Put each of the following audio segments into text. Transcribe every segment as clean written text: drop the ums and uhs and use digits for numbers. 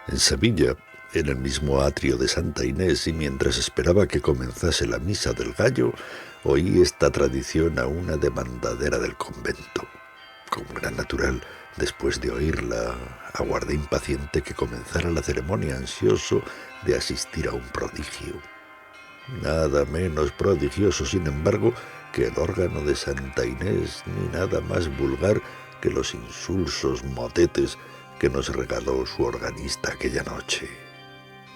En Sevilla, en el mismo atrio de Santa Inés, y mientras esperaba que comenzase la misa del gallo, oí esta tradición a una demandadera del convento. Como era natural, después de oírla, aguardé impaciente que comenzara la ceremonia, ansioso de asistir a un prodigio. Nada menos prodigioso, sin embargo, que el órgano de Santa Inés, ni nada más vulgar que los insulsos motetes que nos regaló su organista aquella noche.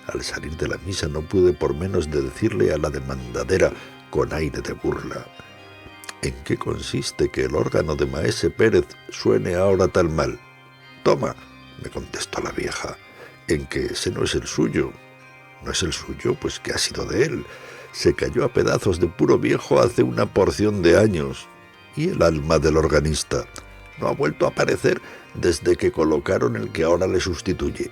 Al salir de la misa no pude por menos de decirle a la demandadera con aire de burla: ¿en qué consiste que el órgano de Maese Pérez suene ahora tan mal? Toma, me contestó la vieja, en que ese no es el suyo. ¿No es el suyo? Pues ¿qué ha sido de él? Se cayó a pedazos de puro viejo hace una porción de años. ¿Y el alma del organista? No ha vuelto a aparecer desde que colocaron el que ahora le sustituye.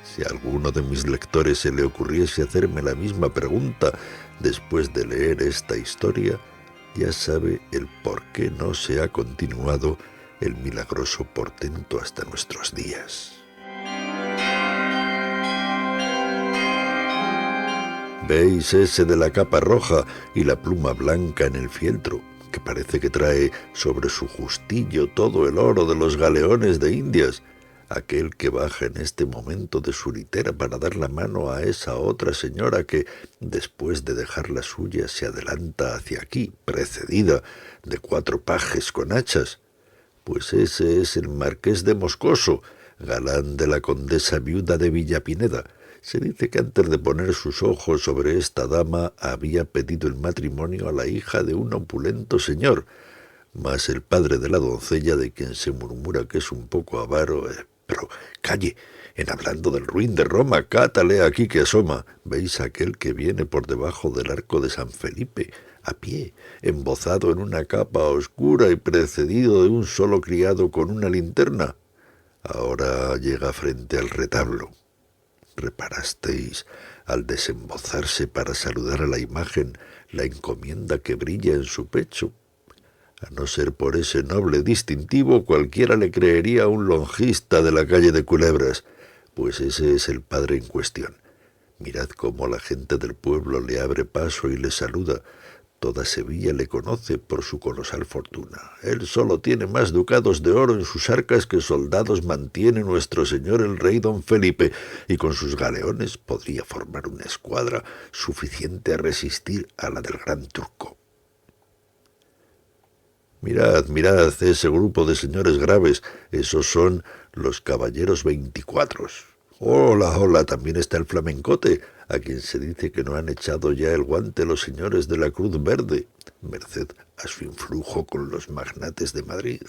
Si a alguno de mis lectores se le ocurriese hacerme la misma pregunta después de leer esta historia, ya sabe el por qué no se ha continuado el milagroso portento hasta nuestros días. ¿Veis ese de la capa roja y la pluma blanca en el fieltro, que parece que trae sobre su justillo todo el oro de los galeones de Indias? Aquel que baja en este momento de su litera para dar la mano a esa otra señora que, después de dejar la suya, se adelanta hacia aquí, precedida de 4 pajes con hachas. Pues ese es el marqués de Moscoso, galán de la condesa viuda de Villapineda. Se dice que antes de poner sus ojos sobre esta dama había pedido el matrimonio a la hija de un opulento señor, mas el padre de la doncella, de quien se murmura que es un poco avaro, pero calle, en hablando del ruin de Roma, cátale aquí que asoma. ¿Veis aquel que viene por debajo del arco de San Felipe, a pie, embozado en una capa oscura y precedido de un solo criado con una linterna? Ahora llega frente al retablo. ¿Reparasteis, al desembozarse para saludar a la imagen, la encomienda que brilla en su pecho? A no ser por ese noble distintivo, cualquiera le creería un lonjista de la calle de Culebras, pues ese es el padre en cuestión. Mirad cómo la gente del pueblo le abre paso y le saluda. Toda Sevilla le conoce por su colosal fortuna. Él solo tiene más ducados de oro en sus arcas que soldados mantiene nuestro señor el rey don Felipe, y con sus galeones podría formar una escuadra suficiente a resistir a la del gran turco. Mirad, mirad ese grupo de señores graves, esos son los caballeros 24. Hola, hola, también está el flamencote, a quien se dice que no han echado ya el guante los señores de la Cruz Verde, merced a su influjo con los magnates de Madrid.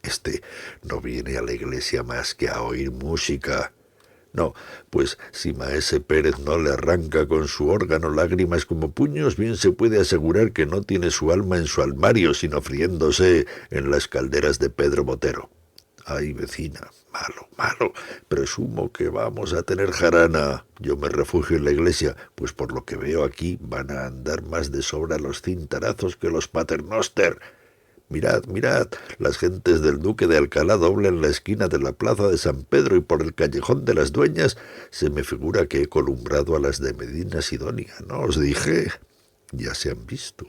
Este no viene a la iglesia más que a oír música. No, pues si Maese Pérez no le arranca con su órgano lágrimas como puños, bien se puede asegurar que no tiene su alma en su armario, sino friéndose en las calderas de Pedro Botero. Ay, vecina, malo, malo, presumo que vamos a tener jarana. Yo me refugio en la iglesia, pues por lo que veo aquí van a andar más de sobra los cintarazos que los paternoster. Mirad, mirad, las gentes del Duque de Alcalá doblan la esquina de la plaza de San Pedro y por el callejón de las Dueñas se me figura que he columbrado a las de Medina Sidonia. ¿No os dije? Ya se han visto,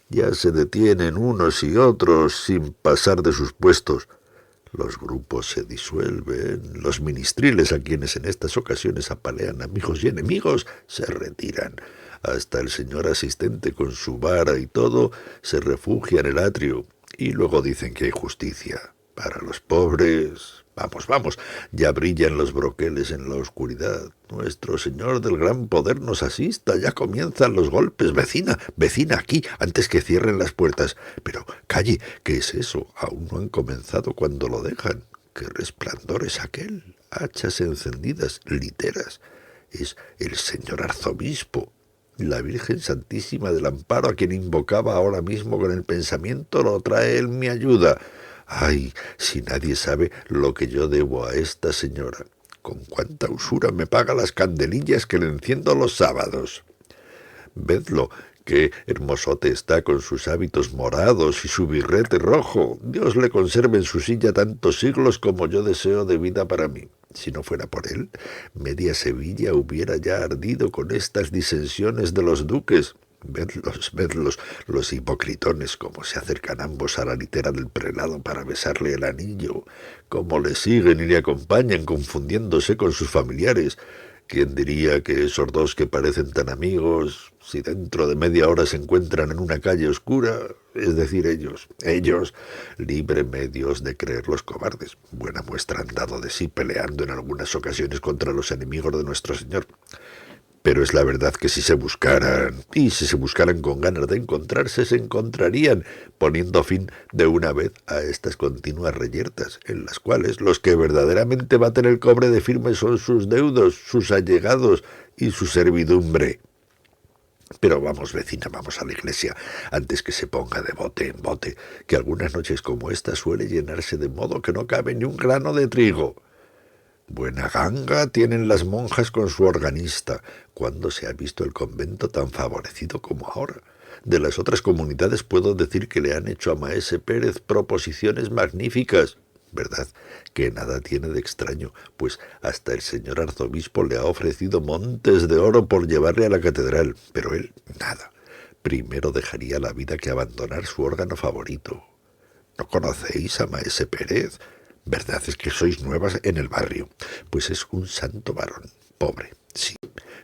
ya se detienen unos y otros sin pasar de sus puestos. Los grupos se disuelven, los ministriles, a quienes en estas ocasiones apalean amigos y enemigos, se retiran. Hasta el señor asistente con su vara y todo se refugia en el atrio, y luego dicen que hay justicia. Para los pobres... Vamos, vamos, ya brillan los broqueles en la oscuridad. Nuestro Señor del gran poder nos asista, ya comienzan los golpes. Vecina, vecina, aquí, antes que cierren las puertas. Pero calle, ¿qué es eso? Aún no han comenzado cuando lo dejan. ¿Qué resplandor es aquel? Hachas encendidas, literas. Es el señor arzobispo. La Virgen Santísima del Amparo, a quien invocaba ahora mismo con el pensamiento, lo trae en mi ayuda. Ay, si nadie sabe lo que yo debo a esta señora. Con cuánta usura me paga las candelillas que le enciendo los sábados. Vedlo, qué hermosote está con sus hábitos morados y su birrete rojo. Dios le conserve en su silla tantos siglos como yo deseo de vida para mí. Si no fuera por él, media Sevilla hubiera ya ardido con estas disensiones de los duques. Vedlos, los hipocritones, cómo se acercan ambos a la litera del prelado para besarle el anillo, cómo le siguen y le acompañan, confundiéndose con sus familiares. ¿Quién diría que esos dos que parecen tan amigos, si dentro de media hora se encuentran en una calle oscura, es decir, ellos, líbreme Dios de creerlos cobardes, buena muestra han dado de sí peleando en algunas ocasiones contra los enemigos de nuestro Señor? Pero es la verdad que si se buscaran con ganas de encontrarse, se encontrarían, poniendo fin de una vez a estas continuas reyertas, en las cuales los que verdaderamente baten el cobre de firme son sus deudos, sus allegados y su servidumbre. Pero vamos, vecina, vamos a la iglesia, antes que se ponga de bote en bote, que algunas noches como esta suele llenarse de modo que no cabe ni un grano de trigo. Buena ganga tienen las monjas con su organista. ¿Cuándo se ha visto el convento tan favorecido como ahora? De las otras comunidades puedo decir que le han hecho a Maese Pérez proposiciones magníficas. ¿Verdad? Que nada tiene de extraño, pues hasta el señor arzobispo le ha ofrecido montes de oro por llevarle a la catedral, pero él nada. Primero dejaría la vida que abandonar su órgano favorito. ¿No conocéis a Maese Pérez? Verdad es que sois nuevas en el barrio. Pues es un santo varón, pobre, sí,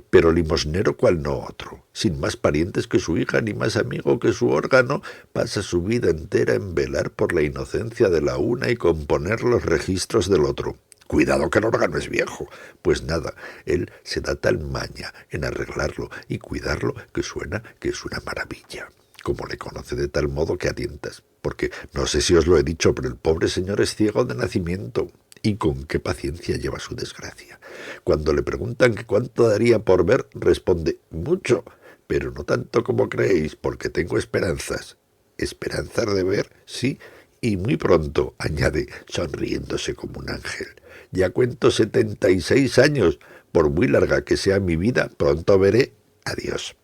pero limosnero cual no otro, sin más parientes que su hija ni más amigo que su órgano, pasa su vida entera en velar por la inocencia de la una y componer los registros del otro. Cuidado que el órgano es viejo. Pues nada, él se da tal maña en arreglarlo y cuidarlo que suena que es una maravilla. Como le conoce de tal modo que a tientas, porque no sé si os lo he dicho, pero el pobre señor es ciego de nacimiento, y con qué paciencia lleva su desgracia. Cuando le preguntan que cuánto daría por ver, responde, mucho, pero no tanto como creéis, porque tengo esperanzas. ¿Esperanzas de ver? Sí, y muy pronto, añade, sonriéndose como un ángel. Ya cuento 76 años, por muy larga que sea mi vida, pronto veré. Adiós.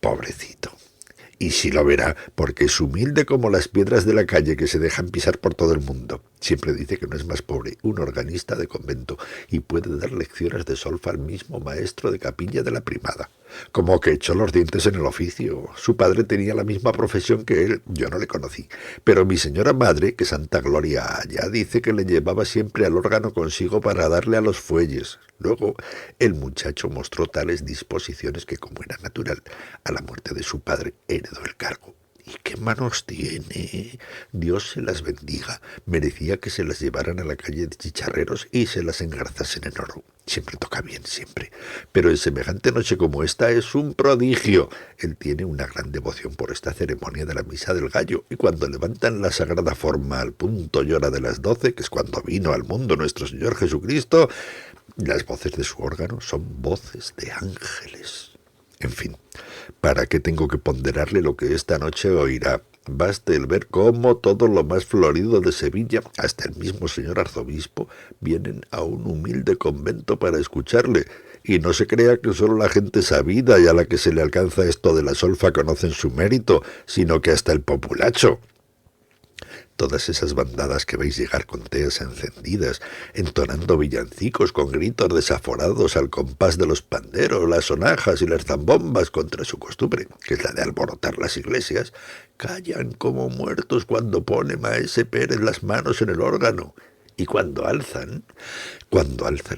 Pobrecito. Y sí lo verá, porque es humilde como las piedras de la calle que se dejan pisar por todo el mundo. Siempre dice que no es más pobre un organista de convento y puede dar lecciones de solfa al mismo maestro de capilla de la primada. Como que echó los dientes en el oficio. Su padre tenía la misma profesión que él, yo no le conocí. Pero mi señora madre, que santa gloria haya, dice que le llevaba siempre al órgano consigo para darle a los fuelles. Luego, el muchacho mostró tales disposiciones que, como era natural, a la muerte de su padre heredó el cargo. ¿Y qué manos tiene? Dios se las bendiga. Merecía que se las llevaran a la calle de chicharreros y se las engarzasen en oro. Siempre toca bien, siempre. Pero en semejante noche como esta es un prodigio. Él tiene una gran devoción por esta ceremonia de la misa del gallo, y cuando levantan la sagrada forma al punto y hora de las 12, que es cuando vino al mundo nuestro Señor Jesucristo, las voces de su órgano son voces de ángeles. En fin, ¿para qué tengo que ponderarle lo que esta noche oirá? Baste el ver cómo todo lo más florido de Sevilla, hasta el mismo señor arzobispo, vienen a un humilde convento para escucharle. Y no se crea que solo la gente sabida y a la que se le alcanza esto de la solfa conocen su mérito, sino que hasta el populacho. Todas esas bandadas que veis llegar con teas encendidas, entonando villancicos con gritos desaforados al compás de los panderos, las sonajas y las zambombas contra su costumbre, que es la de alborotar las iglesias, callan como muertos cuando pone Maese Pérez las manos en el órgano. Y cuando alzan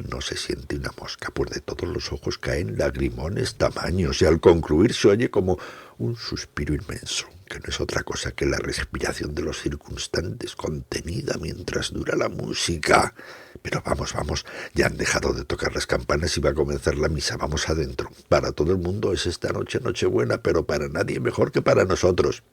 no se siente una mosca, pues de todos los ojos caen lagrimones tamaños, y al concluir se oye como un suspiro inmenso, que no es otra cosa que la respiración de los circunstantes contenida mientras dura la música. Pero vamos, ya han dejado de tocar las campanas y va a comenzar la misa, vamos adentro. Para todo el mundo es esta noche Nochebuena, pero para nadie mejor que para nosotros.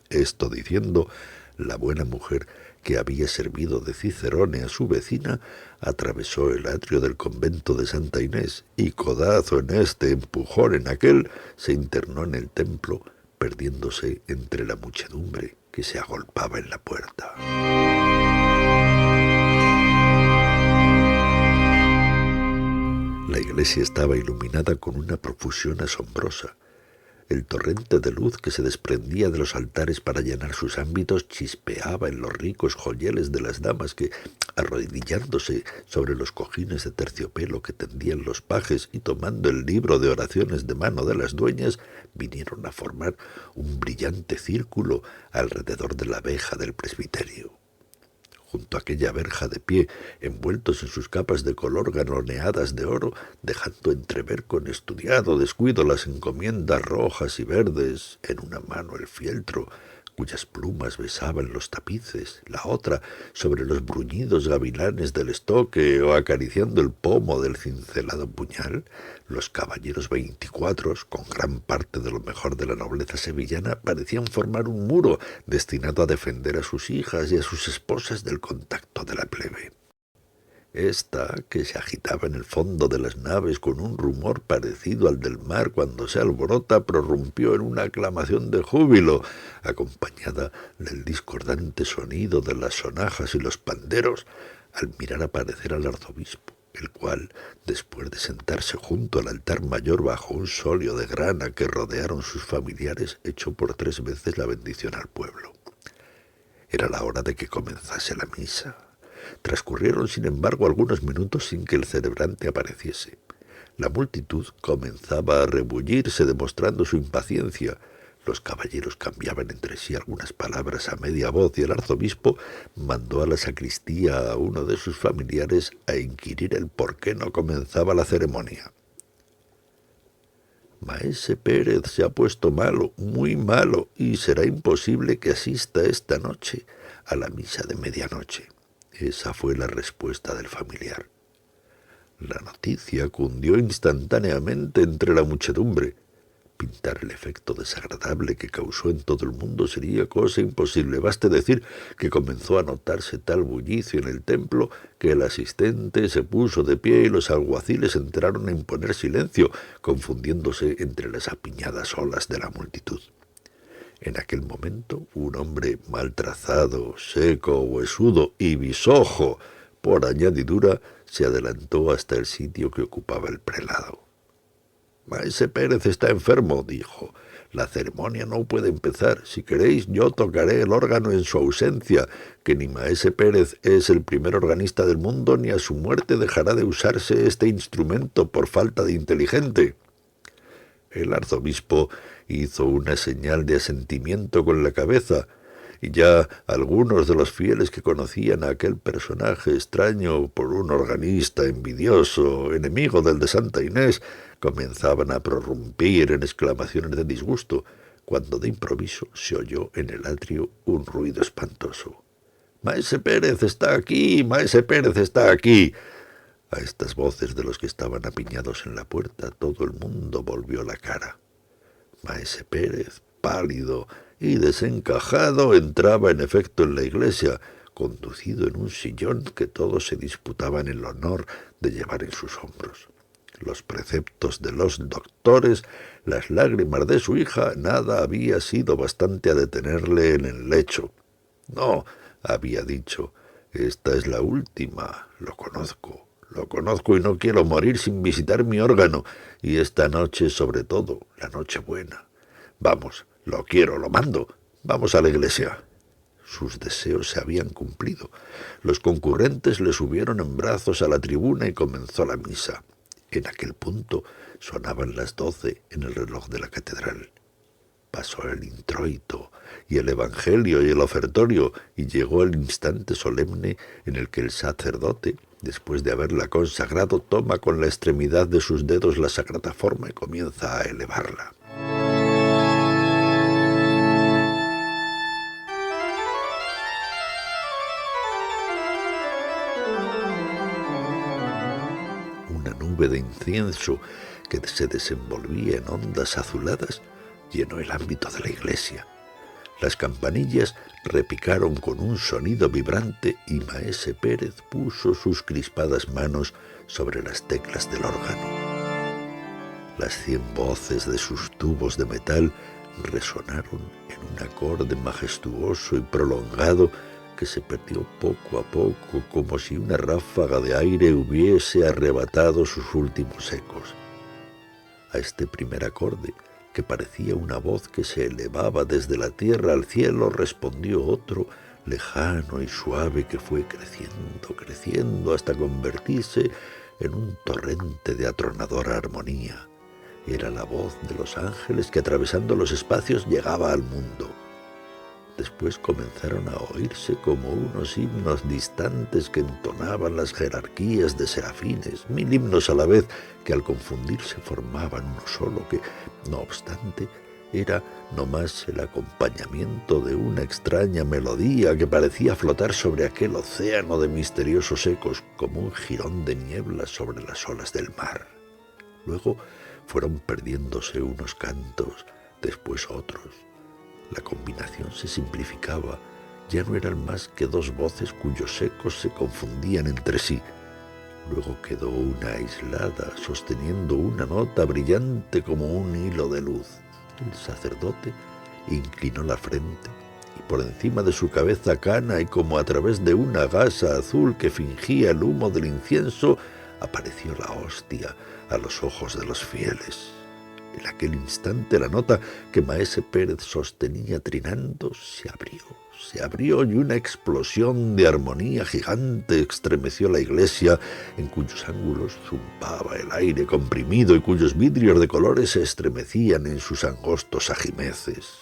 Esto diciendo, la buena mujer, que había servido de cicerone a su vecina, atravesó el atrio del convento de Santa Inés y, codazo en este, empujón en aquel, se internó en el templo, perdiéndose entre la muchedumbre que se agolpaba en la puerta. La iglesia estaba iluminada con una profusión asombrosa. El torrente de luz que se desprendía de los altares para llenar sus ámbitos chispeaba en los ricos joyeles de las damas que, arrodillándose sobre los cojines de terciopelo que tendían los pajes y tomando el libro de oraciones de mano de las dueñas, vinieron a formar un brillante círculo alrededor de la verja del presbiterio. Junto a aquella verja de pie, envueltos en sus capas de color galoneadas de oro, dejando entrever con estudiado descuido las encomiendas rojas y verdes, en una mano el fieltro, cuyas plumas besaban los tapices, la otra sobre los bruñidos gavilanes del estoque o acariciando el pomo del cincelado puñal, los caballeros 24, con gran parte de lo mejor de la nobleza sevillana, parecían formar un muro destinado a defender a sus hijas y a sus esposas del contacto de la plebe. Esta, que se agitaba en el fondo de las naves con un rumor parecido al del mar cuando se alborota, prorrumpió en una aclamación de júbilo, acompañada del discordante sonido de las sonajas y los panderos, al mirar aparecer al arzobispo, el cual, después de sentarse junto al altar mayor bajo un solio de grana que rodearon sus familiares, echó por 3 veces la bendición al pueblo. Era la hora de que comenzase la misa. Transcurrieron, sin embargo, algunos minutos sin que el celebrante apareciese. La multitud comenzaba a rebullirse, demostrando su impaciencia. Los caballeros cambiaban entre sí algunas palabras a media voz y el arzobispo mandó a la sacristía a uno de sus familiares a inquirir el por qué no comenzaba la ceremonia. «Maese Pérez se ha puesto malo, muy malo, y será imposible que asista esta noche a la misa de medianoche». Esa fue la respuesta del familiar. La noticia cundió instantáneamente entre la muchedumbre. Pintar el efecto desagradable que causó en todo el mundo sería cosa imposible. Baste decir que comenzó a notarse tal bullicio en el templo que el asistente se puso de pie y los alguaciles entraron a imponer silencio, confundiéndose entre las apiñadas olas de la multitud. En aquel momento, un hombre mal trazado, seco, huesudo y bisojo, por añadidura, se adelantó hasta el sitio que ocupaba el prelado. «Maese Pérez está enfermo», dijo. «La ceremonia no puede empezar. Si queréis, yo tocaré el órgano en su ausencia, que ni Maese Pérez es el primer organista del mundo, ni a su muerte dejará de usarse este instrumento por falta de inteligente». El arzobispo hizo una señal de asentimiento con la cabeza, y ya algunos de los fieles que conocían a aquel personaje extraño por un organista envidioso, enemigo del de Santa Inés, comenzaban a prorrumpir en exclamaciones de disgusto, cuando de improviso se oyó en el atrio un ruido espantoso. «¡Maese Pérez está aquí! ¡Maese Pérez está aquí!». A estas voces de los que estaban apiñados en la puerta, todo el mundo volvió la cara. Maese Pérez, pálido y desencajado, entraba en efecto en la iglesia, conducido en un sillón que todos se disputaban el honor de llevar en sus hombros. Los preceptos de los doctores, las lágrimas de su hija, nada había sido bastante a detenerle en el lecho. «No», había dicho, «esta es la última, lo conozco y no quiero morir sin visitar mi órgano, y esta noche sobre todo, la noche buena. Vamos, lo quiero, lo mando, vamos a la iglesia». Sus deseos se habían cumplido. Los concurrentes le subieron en brazos a la tribuna y comenzó la misa. En aquel punto sonaban las 12 en el reloj de la catedral. Pasó el introito y el evangelio y el ofertorio, y llegó el instante solemne en el que el sacerdote, después de haberla consagrado, toma con la extremidad de sus dedos la sagrada forma y comienza a elevarla. Una nube de incienso que se desenvolvía en ondas azuladas llenó el ámbito de la iglesia. Las campanillas repicaron con un sonido vibrante y Maese Pérez puso sus crispadas manos sobre las teclas del órgano. Las 100 voces de sus tubos de metal resonaron en un acorde majestuoso y prolongado que se perdió poco a poco, como si una ráfaga de aire hubiese arrebatado sus últimos ecos. A este primer acorde, que parecía una voz que se elevaba desde la tierra al cielo, respondió otro, lejano y suave, que fue creciendo, creciendo, hasta convertirse en un torrente de atronadora armonía. Era la voz de los ángeles que, atravesando los espacios, llegaba al mundo. Después comenzaron a oírse como unos himnos distantes que entonaban las jerarquías de serafines, 1000 himnos a la vez, que al confundirse formaban uno solo, que, no obstante, era no más el acompañamiento de una extraña melodía que parecía flotar sobre aquel océano de misteriosos ecos, como un jirón de niebla sobre las olas del mar. Luego fueron perdiéndose unos cantos, después otros. La combinación se simplificaba, ya no eran más que dos voces cuyos ecos se confundían entre sí. Luego quedó una aislada, sosteniendo una nota brillante como un hilo de luz. El sacerdote inclinó la frente y por encima de su cabeza cana y como a través de una gasa azul que fingía el humo del incienso, apareció la hostia a los ojos de los fieles. En aquel instante la nota que maese Pérez sostenía trinando se abrió y una explosión de armonía gigante estremeció la iglesia, en cuyos ángulos zumbaba el aire comprimido y cuyos vidrios de colores se estremecían en sus angostos ajimeces.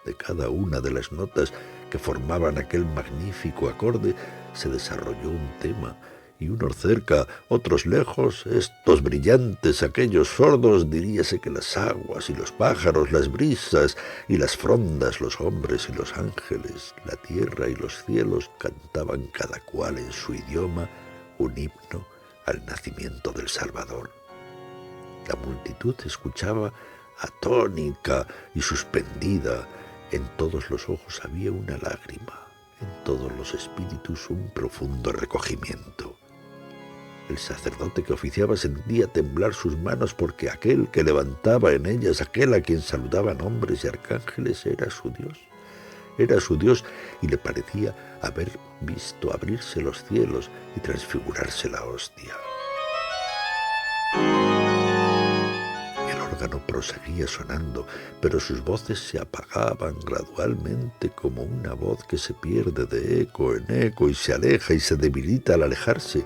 De cada una de las notas que formaban aquel magnífico acorde se desarrolló un tema, y unos cerca, otros lejos, estos brillantes, aquellos sordos, diríase que las aguas y los pájaros, las brisas y las frondas, los hombres y los ángeles, la tierra y los cielos cantaban cada cual en su idioma un himno al nacimiento del Salvador. La multitud escuchaba atónica y suspendida. En todos los ojos había una lágrima, en todos los espíritus un profundo recogimiento. El sacerdote que oficiaba sentía temblar sus manos porque aquel que levantaba en ellas, aquel a quien saludaban hombres y arcángeles, era su Dios. Era su Dios y le parecía haber visto abrirse los cielos y transfigurarse la hostia. El órgano proseguía sonando, pero sus voces se apagaban gradualmente como una voz que se pierde de eco en eco y se aleja y se debilita al alejarse,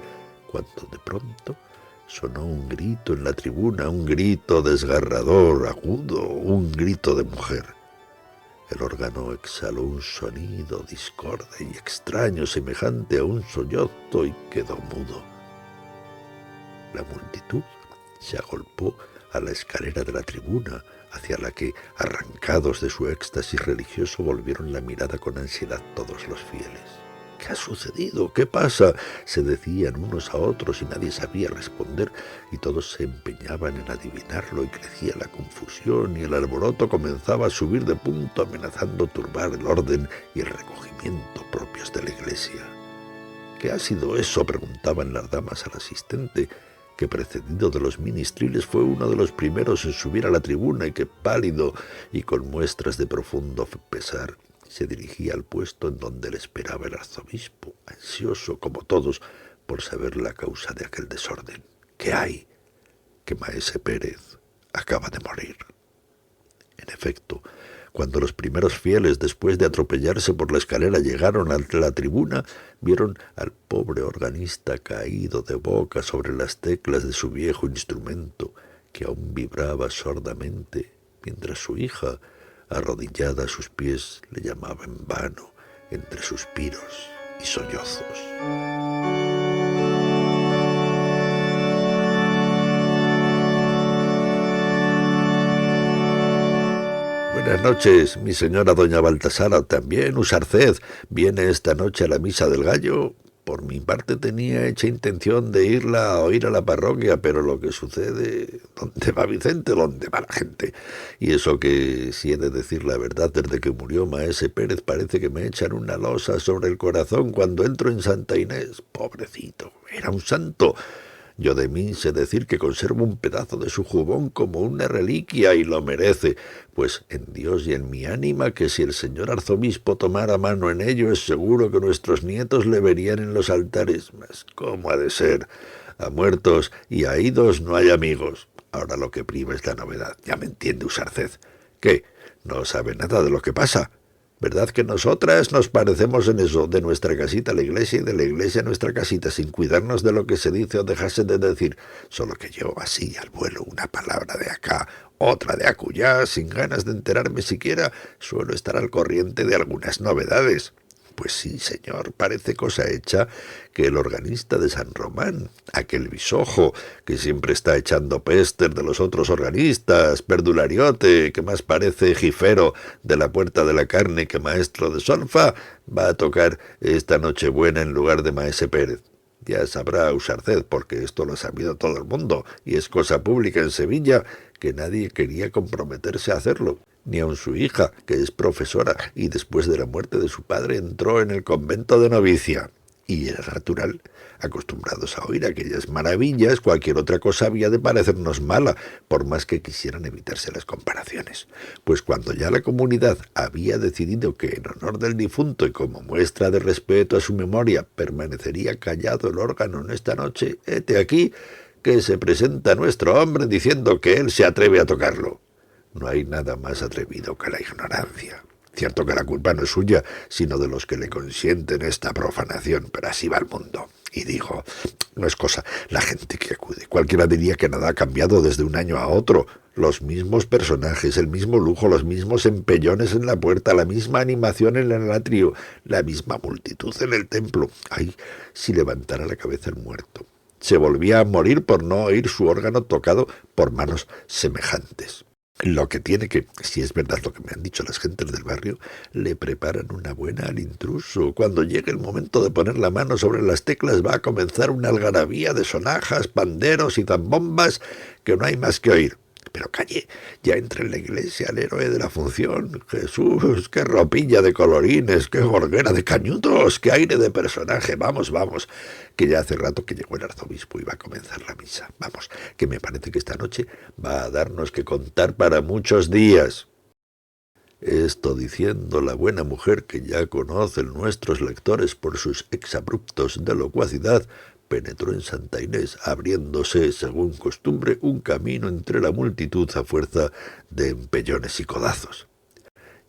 cuando de pronto sonó un grito en la tribuna, un grito desgarrador, agudo, un grito de mujer. El órgano exhaló un sonido discorde y extraño, semejante a un sollozo, y quedó mudo. La multitud se agolpó a la escalera de la tribuna, hacia la que, arrancados de su éxtasis religioso, volvieron la mirada con ansiedad todos los fieles. ¿Qué ha sucedido? ¿Qué pasa?, se decían unos a otros y nadie sabía responder, y todos se empeñaban en adivinarlo, y crecía la confusión y el alboroto comenzaba a subir de punto, amenazando turbar el orden y el recogimiento propios de la iglesia. ¿Qué ha sido eso?, preguntaban las damas al asistente, que precedido de los ministriles fue uno de los primeros en subir a la tribuna y que, pálido y con muestras de profundo pesar, se dirigía al puesto en donde le esperaba el arzobispo, ansioso, como todos, por saber la causa de aquel desorden. ¿Qué hay? Que maese Pérez acaba de morir. En efecto, cuando los primeros fieles, después de atropellarse por la escalera, llegaron a la tribuna, vieron al pobre organista caído de boca sobre las teclas de su viejo instrumento, que aún vibraba sordamente, mientras su hija, arrodillada a sus pies, le llamaba en vano entre suspiros y sollozos. Buenas noches, mi señora doña Baltasara. También Usarced viene esta noche a la misa del gallo. Por mi parte tenía hecha intención de irla a oír a la parroquia, pero lo que sucede... ¿Dónde va Vicente? ¿Dónde va la gente? Y eso que, si he de decir la verdad, desde que murió maese Pérez parece que me echan una losa sobre el corazón cuando entro en Santa Inés. Pobrecito, era un santo. Yo de mí sé decir que conservo un pedazo de su jubón como una reliquia, y lo merece, pues en Dios y en mi ánima que si el señor arzobispo tomara mano en ello, es seguro que nuestros nietos le verían en los altares. Mas ¿cómo ha de ser? A muertos y a idos no hay amigos. Ahora lo que prima es la novedad. Ya me entiende Usarced. ¿Qué? ¿No sabe nada de lo que pasa? ¿Verdad que nosotras nos parecemos en eso, de nuestra casita a la iglesia y de la iglesia a nuestra casita, sin cuidarnos de lo que se dice o dejarse de decir? Solo que yo, así, al vuelo, una palabra de acá, otra de acullá, sin ganas de enterarme siquiera, suelo estar al corriente de algunas novedades. Pues sí, señor, parece cosa hecha que el organista de San Román, aquel bisojo que siempre está echando pestes de los otros organistas, perdulariote, que más parece jifero de la Puerta de la Carne que maestro de solfa, va a tocar esta Nochebuena en lugar de Maese Pérez. Ya sabrá Usarced, porque esto lo ha sabido todo el mundo, y es cosa pública en Sevilla, que nadie quería comprometerse a hacerlo, ni aun su hija, que es profesora, y después de la muerte de su padre entró en el convento de novicia. Y era natural. Acostumbrados a oír aquellas maravillas, cualquier otra cosa había de parecernos mala, por más que quisieran evitarse las comparaciones. Pues cuando ya la comunidad había decidido que en honor del difunto y como muestra de respeto a su memoria permanecería callado el órgano en esta noche, hete aquí que se presenta nuestro hombre diciendo que él se atreve a tocarlo. No hay nada más atrevido que la ignorancia. Cierto que la culpa no es suya, sino de los que le consienten esta profanación, pero así va el mundo. Y digo, no es cosa, la gente que acude. Cualquiera diría que nada ha cambiado desde un año a otro. Los mismos personajes, el mismo lujo, los mismos empellones en la puerta, la misma animación en el atrio, la misma multitud en el templo. Ay, si levantara la cabeza el muerto. Se volvía a morir por no oír su órgano tocado por manos semejantes. Lo que tiene que, si es verdad lo que me han dicho las gentes del barrio, le preparan una buena al intruso. Cuando llegue el momento de poner la mano sobre las teclas va a comenzar una algarabía de sonajas, panderos y zambombas que no hay más que oír. Pero calle, ya entra en la iglesia el héroe de la función. Jesús, qué ropilla de colorines, qué gorguera de cañutos, qué aire de personaje. Vamos, vamos, que ya hace rato que llegó el arzobispo y va a comenzar la misa. Vamos, que me parece que esta noche va a darnos que contar para muchos días. Esto diciendo la buena mujer que ya conocen nuestros lectores por sus exabruptos de locuacidad, penetró en Santa Inés, abriéndose, según costumbre, un camino entre la multitud a fuerza de empellones y codazos.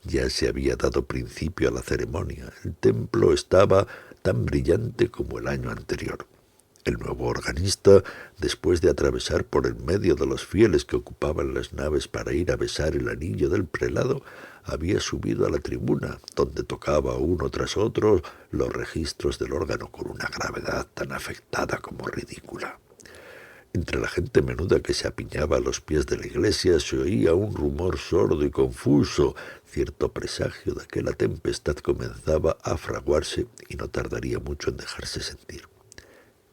Ya se había dado principio a la ceremonia. El templo estaba tan brillante como el año anterior. El nuevo organista, después de atravesar por el medio de los fieles que ocupaban las naves para ir a besar el anillo del prelado, había subido a la tribuna, donde tocaba uno tras otro los registros del órgano con una gravedad tan afectada como ridícula. Entre la gente menuda que se apiñaba a los pies de la iglesia se oía un rumor sordo y confuso, cierto presagio de que la tempestad comenzaba a fraguarse y no tardaría mucho en dejarse sentir.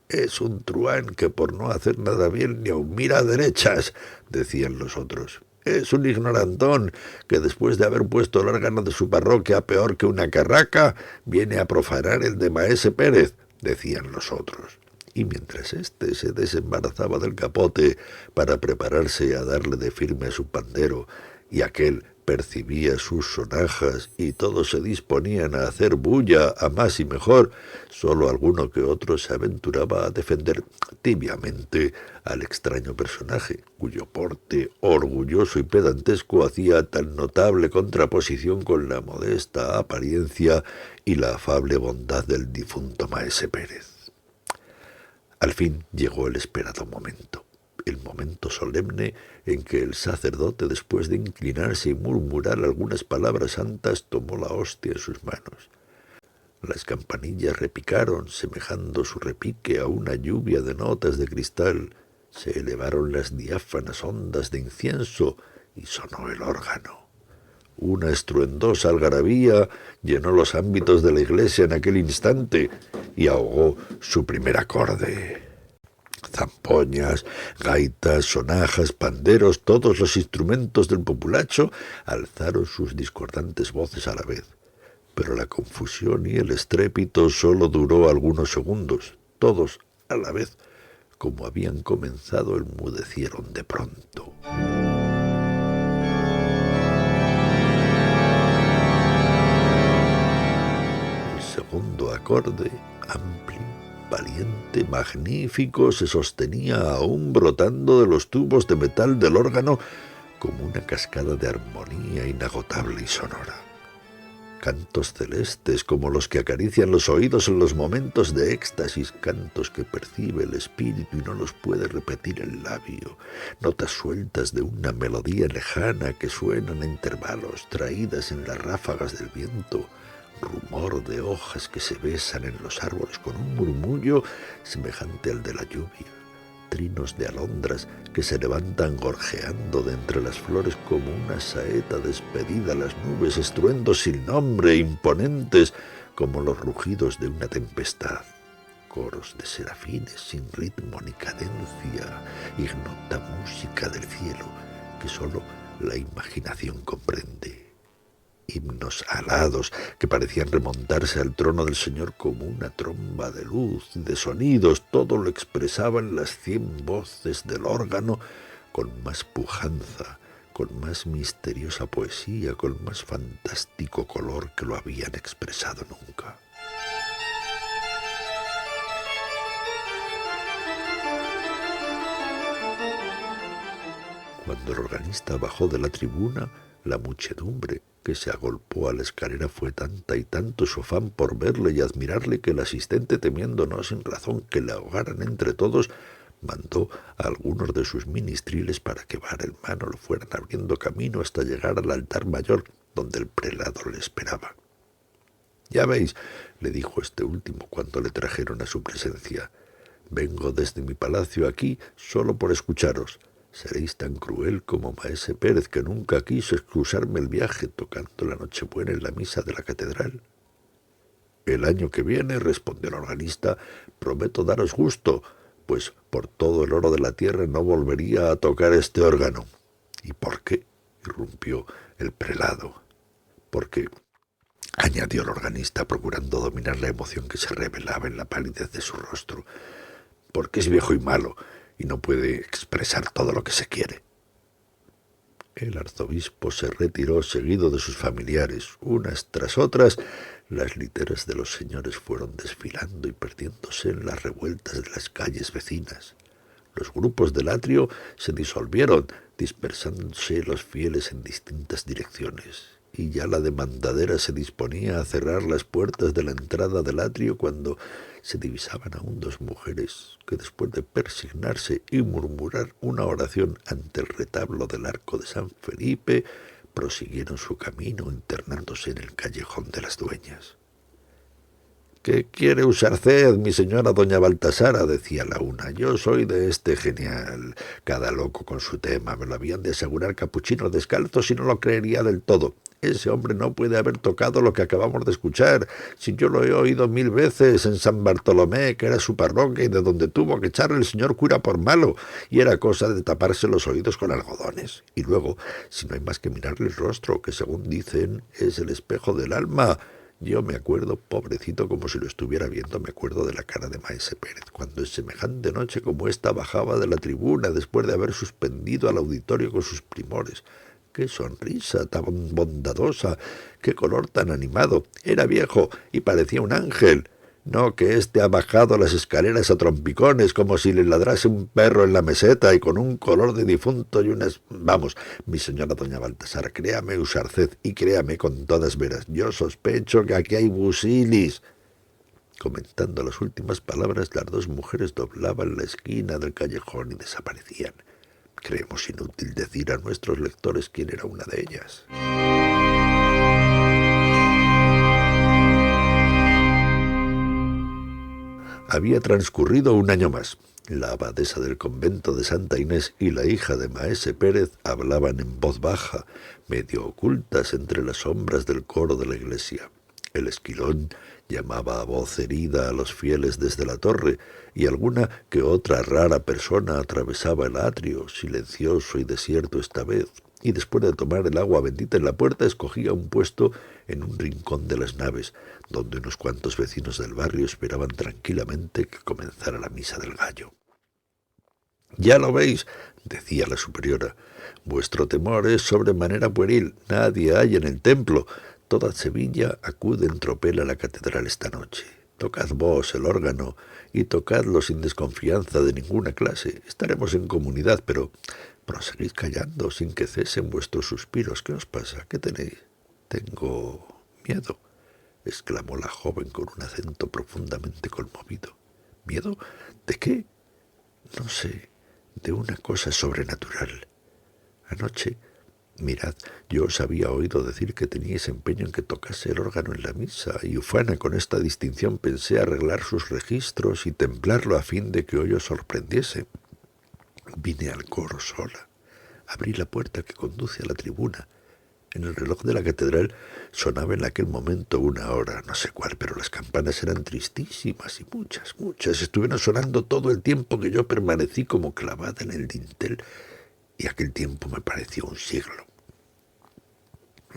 «Es un truán que por no hacer nada bien ni aun mira a derechas», decían los otros. «Es un ignorantón que después de haber puesto el órgano de su parroquia peor que una carraca, viene a profanar el de Maese Pérez», decían los otros. Y mientras éste se desembarazaba del capote para prepararse a darle de firme a su pandero, y aquel percibía sus sonajas y todos se disponían a hacer bulla a más y mejor, solo alguno que otro se aventuraba a defender tibiamente al extraño personaje, cuyo porte orgulloso y pedantesco hacía tan notable contraposición con la modesta apariencia y la afable bondad del difunto Maese Pérez. Al fin llegó el esperado momento. El momento solemne en que el sacerdote, después de inclinarse y murmurar algunas palabras santas, tomó la hostia en sus manos. Las campanillas repicaron, semejando su repique a una lluvia de notas de cristal. Se elevaron las diáfanas ondas de incienso y sonó el órgano. Una estruendosa algarabía llenó los ámbitos de la iglesia en aquel instante y ahogó su primer acorde. Zampoñas, gaitas, sonajas, panderos, todos los instrumentos del populacho alzaron sus discordantes voces a la vez. Pero la confusión y el estrépito solo duró algunos segundos. Todos, a la vez, como habían comenzado, enmudecieron de pronto. El segundo acorde, amplio, valiente, magnífico, se sostenía aún brotando de los tubos de metal del órgano como una cascada de armonía inagotable y sonora. Cantos celestes como los que acarician los oídos en los momentos de éxtasis, cantos que percibe el espíritu y no los puede repetir el labio, notas sueltas de una melodía lejana que suenan a intervalos, traídas en las ráfagas del viento, rumor de hojas que se besan en los árboles con un murmullo semejante al de la lluvia, trinos de alondras que se levantan gorjeando de entre las flores como una saeta despedida a las nubes, estruendos sin nombre, imponentes como los rugidos de una tempestad, coros de serafines sin ritmo ni cadencia, ignota música del cielo que sólo la imaginación comprende. Himnos alados que parecían remontarse al trono del Señor como una tromba de luz y de sonidos, todo lo expresaban las 100 voces del órgano con más pujanza, con más misteriosa poesía, con más fantástico color que lo habían expresado nunca. Cuando el organista bajó de la tribuna, la muchedumbre que se agolpó a la escalera fue tanta y tanto su afán por verle y admirarle que el asistente, temiendo no sin razón que le ahogaran entre todos, mandó a algunos de sus ministriles para que vara en mano lo fueran abriendo camino hasta llegar al altar mayor, donde el prelado le esperaba. «Ya veis», le dijo este último cuando le trajeron a su presencia, «vengo desde mi palacio aquí solo por escucharos. Seréis tan cruel como Maese Pérez, que nunca quiso excusarme el viaje tocando la Nochebuena en la misa de la catedral». «El año que viene», respondió el organista, «prometo daros gusto, pues por todo el oro de la tierra no volvería a tocar este órgano». «¿Y por qué?», irrumpió el prelado. «Porque», añadió el organista, procurando dominar la emoción que se revelaba en la palidez de su rostro, «porque es viejo y malo, y no puede expresar todo lo que se quiere». El arzobispo se retiró seguido de sus familiares. Unas tras otras, las literas de los señores fueron desfilando y perdiéndose en las revueltas de las calles vecinas. Los grupos del atrio se disolvieron, dispersándose los fieles en distintas direcciones, y ya la demandadera se disponía a cerrar las puertas de la entrada del atrio cuando se divisaban aún 2 mujeres que, después de persignarse y murmurar una oración ante el retablo del arco de San Felipe, prosiguieron su camino internándose en el callejón de las Dueñas. «¿Qué quiere usarced, mi señora doña Baltasara?», decía la una. «Yo soy de este genial. Cada loco con su tema. Me lo habían de asegurar capuchinos descalzos y no lo creería del todo. Ese hombre no puede haber tocado lo que acabamos de escuchar. Si yo lo he oído 1000 veces en San Bartolomé, que era su parroquia y de donde tuvo que echarle el señor cura por malo, y era cosa de taparse los oídos con algodones. Y luego, si no hay más que mirarle el rostro, que según dicen es el espejo del alma». Yo me acuerdo, pobrecito, como si lo estuviera viendo, me acuerdo de la cara de Maese Pérez, cuando en semejante noche como esta bajaba de la tribuna después de haber suspendido al auditorio con sus primores. ¡Qué sonrisa tan bondadosa! ¡Qué color tan animado! Era viejo y parecía un ángel. No que éste ha bajado las escaleras a trompicones como si le ladrase un perro en la meseta y con un color de difunto y unas... Vamos, mi señora doña Baltasara, créame usarced y créame con todas veras. Yo sospecho que aquí hay busilis». Comentando las últimas palabras, las 2 mujeres doblaban la esquina del callejón y desaparecían. Creemos inútil decir a nuestros lectores quién era una de ellas. Había transcurrido un año más. La abadesa del convento de Santa Inés y la hija de Maese Pérez hablaban en voz baja, medio ocultas entre las sombras del coro de la iglesia. El esquilón llamaba a voz herida a los fieles desde la torre, y alguna que otra rara persona atravesaba el atrio, silencioso y desierto esta vez, y después de tomar el agua bendita en la puerta escogía un puesto en un rincón de las naves, donde unos cuantos vecinos del barrio esperaban tranquilamente que comenzara la misa del gallo. «Ya lo veis», decía la superiora, «vuestro temor es sobremanera pueril. Nadie hay en el templo. Toda Sevilla acude en tropel a la catedral esta noche. Tocad vos el órgano y tocadlo sin desconfianza de ninguna clase. Estaremos en comunidad, pero proseguid callando sin que cesen vuestros suspiros. ¿Qué os pasa? ¿Qué tenéis? Tengo miedo, exclamó la joven con un acento profundamente conmovido. ¿Miedo? ¿De qué? No sé, de una cosa sobrenatural. Anoche, mirad, yo os había oído decir que teníais empeño en que tocase el órgano en la misa, y ufana, con esta distinción pensé arreglar sus registros y templarlo a fin de que hoy os sorprendiese. Vine al coro sola, abrí la puerta que conduce a la tribuna. En el reloj de la catedral sonaba en aquel momento una hora, no sé cuál, pero las campanas eran tristísimas y muchas, muchas. Estuvieron sonando todo el tiempo que yo permanecí como clavada en el dintel, y aquel tiempo me pareció un siglo.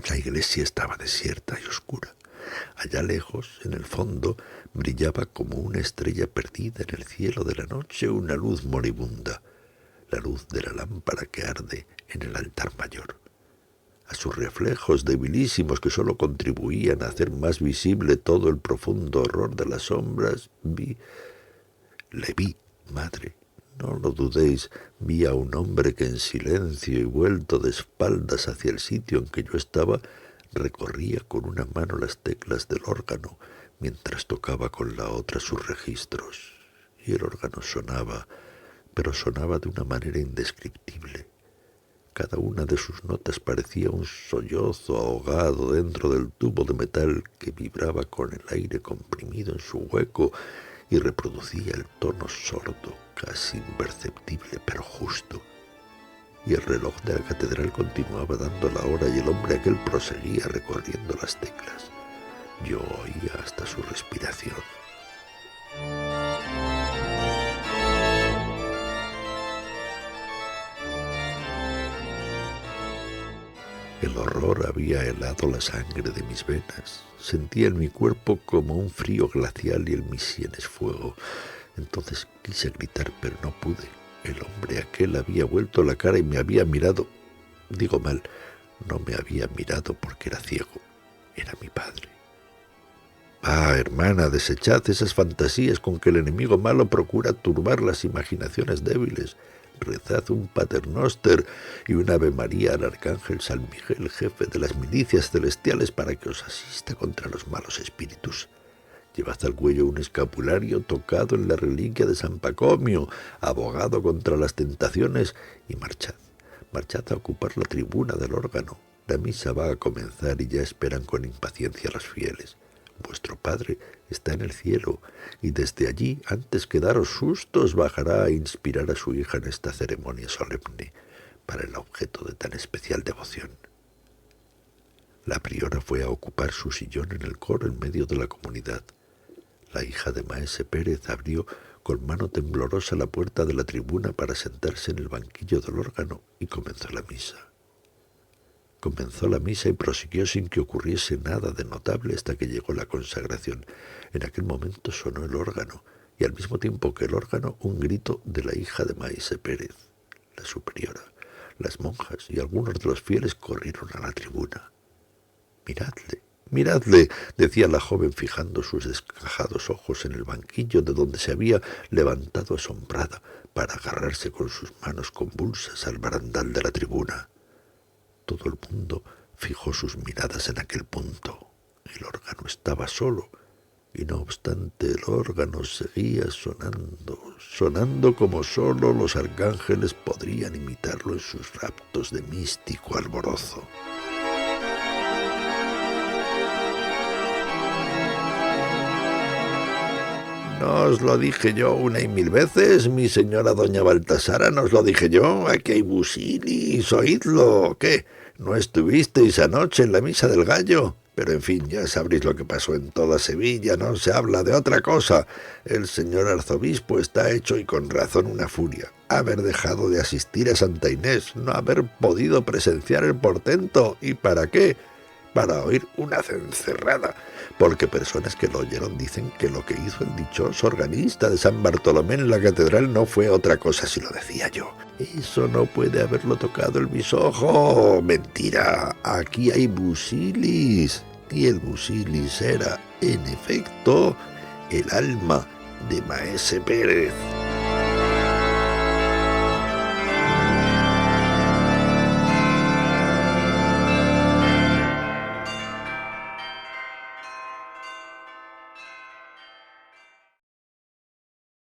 La iglesia estaba desierta y oscura. Allá lejos, en el fondo, brillaba como una estrella perdida en el cielo de la noche una luz moribunda, la luz de la lámpara que arde en el altar mayor. A sus reflejos debilísimos que sólo contribuían a hacer más visible todo el profundo horror de las sombras, le vi, madre, no lo dudéis, vi a un hombre que en silencio y vuelto de espaldas hacia el sitio en que yo estaba, recorría con una mano las teclas del órgano, mientras tocaba con la otra sus registros. Y el órgano sonaba, pero sonaba de una manera indescriptible. Cada una de sus notas parecía un sollozo ahogado dentro del tubo de metal que vibraba con el aire comprimido en su hueco y reproducía el tono sordo, casi imperceptible, pero justo. Y el reloj de la catedral continuaba dando la hora y el hombre aquel proseguía recorriendo las teclas. Yo oía hasta su respiración. El horror había helado la sangre de mis venas. Sentía en mi cuerpo como un frío glacial y en mis sienes fuego. Entonces quise gritar, pero no pude. El hombre aquel había vuelto la cara y me había mirado. Digo mal, no me había mirado porque era ciego. Era mi padre. Ah, hermana, desechad esas fantasías con que el enemigo malo procura turbar las imaginaciones débiles. Rezad un paternoster y un ave María al arcángel San Miguel, jefe de las milicias celestiales, para que os asista contra los malos espíritus. Llevad al cuello un escapulario tocado en la reliquia de San Pacomio, abogado contra las tentaciones, y marchad. Marchad a ocupar la tribuna del órgano. La misa va a comenzar y ya esperan con impaciencia los fieles. Vuestro Padre está en el cielo, y desde allí, antes que daros sustos, bajará a inspirar a su hija en esta ceremonia solemne, para el objeto de tan especial devoción. La priora fue a ocupar su sillón en el coro en medio de la comunidad. La hija de Maese Pérez abrió con mano temblorosa la puerta de la tribuna para sentarse en el banquillo del órgano y comenzó la misa. Comenzó la misa y prosiguió sin que ocurriese nada de notable hasta que llegó la consagración. En aquel momento sonó el órgano, y al mismo tiempo que el órgano, un grito de la hija de Maese Pérez, la superiora. Las monjas y algunos de los fieles corrieron a la tribuna. «Miradle, miradle», decía la joven fijando sus descajados ojos en el banquillo de donde se había levantado asombrada para agarrarse con sus manos convulsas al barandal de la tribuna. Todo el mundo fijó sus miradas en aquel punto. El órgano estaba solo, y no obstante el órgano seguía sonando, sonando como solo los arcángeles podrían imitarlo en sus raptos de místico alborozo. ¿No os lo dije yo una y mil veces, mi señora doña Baltasara? ¿No os lo dije yo? Aquí hay busilis, oídlo. ¿Qué? ¿No estuvisteis anoche en la misa del gallo? Pero en fin, ya sabréis lo que pasó en toda Sevilla, no se habla de otra cosa. El señor arzobispo está hecho y con razón una furia. Haber dejado de asistir a Santa Inés, no haber podido presenciar el portento. ¿Y para qué? Para oír una cencerrada, porque personas que lo oyeron dicen que lo que hizo el dichoso organista de San Bartolomé en la catedral no fue otra cosa si lo decía yo. Eso no puede haberlo tocado el bisojo. Mentira, aquí hay busilis. Y el busilis era, en efecto, El alma de Maese Pérez.